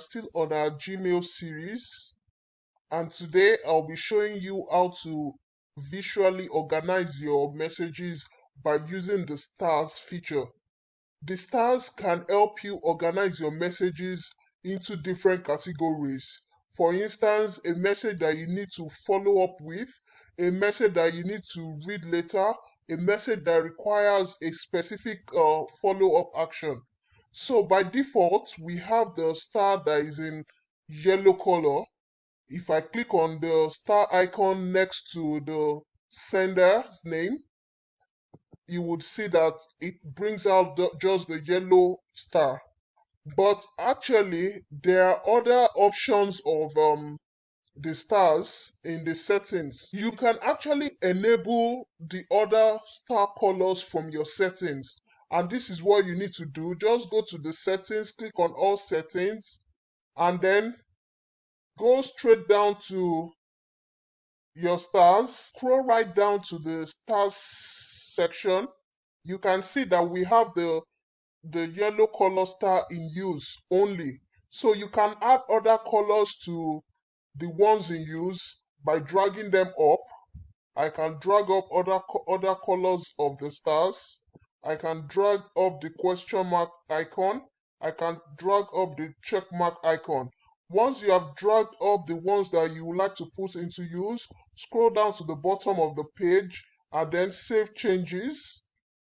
still on our Gmail series, and today I'll be showing you how to visually organize your messages by using the stars feature. The stars can help you organize your messages into different categories. For instance, a message that you need to follow up with, a message that you need to read later, a message that requires a specific follow-up action. So by default, we have the star that is in yellow color. If I click on the star icon next to the sender's name, you would see that it brings out just the yellow star. But actually, there are other options of the stars in the settings. You can actually enable the other star colors from your settings. And this is what you need to do. Just go to the settings, click on all settings, and then go straight down to your stars. Scroll right down to the stars section. You can see that we have the yellow color star in use only. So you can add other colors to the ones in use by dragging them up. I can drag up other colors of the stars. I can drag up the question mark icon. I can drag up the check mark icon. Once you have dragged up the ones that you would like to put into use, scroll down to the bottom of the page and then save changes.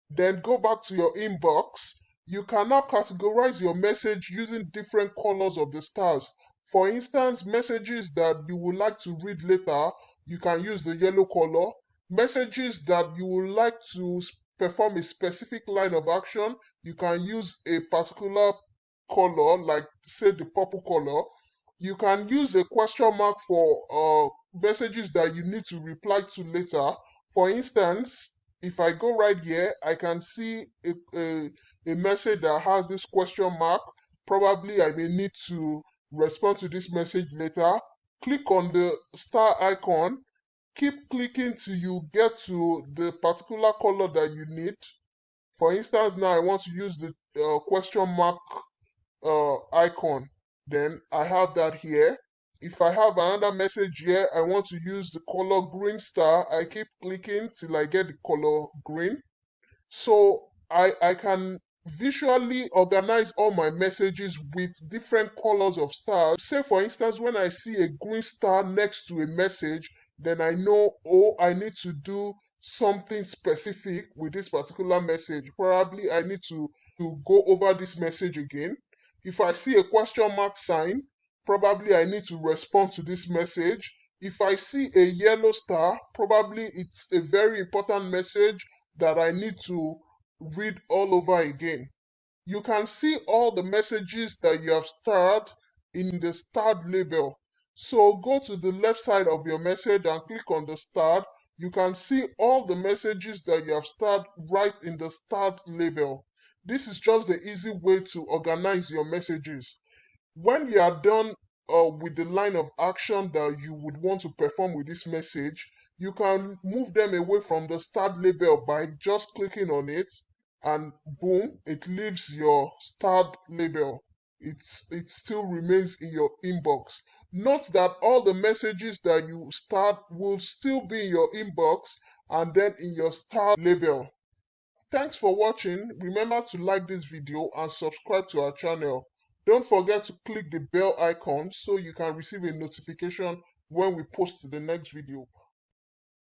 Then go back to your inbox. You can now categorize your message using different colors of the stars. For instance, messages that you would like to read later, you can use the yellow color. Messages that you would like to perform a specific line of action, you can use a particular color, like say the purple color. You can use a question mark for messages that you need to reply to later. For instance, if I go right here, I can see a message that has this question mark. Probably I may need to respond to this message later. Click on the star icon. Keep clicking till you get to the particular color that you need. For instance, now I want to use the question mark icon. Then I have that here. If I have another message here, I want to use the color green star. I keep clicking till I get the color green. So I can visually organize all my messages with different colors of stars. Say for instance, when I see a green star next to a message, then I know, oh, I need to do something specific with this particular message. Probably I need to go over this message again. If I see a question mark sign, probably I need to respond to this message. If I see a yellow star, probably it's a very important message that I need to read all over again. You can see all the messages that you have starred in the starred label. So go to the left side of your message and click on the starred. You can see all the messages that you have starred right in the starred label. This is just the easy way to organize your messages. When you are done with the line of action that you would want to perform with this message, you can move them away from the start label by just clicking on it, and boom, it leaves your start label. It still remains in your inbox. Note that all the messages that you start will still be in your inbox and then in your start label. Thanks for watching. Remember to like this video and subscribe to our channel. Don't forget to click the bell icon so you can receive a notification when we post the next video.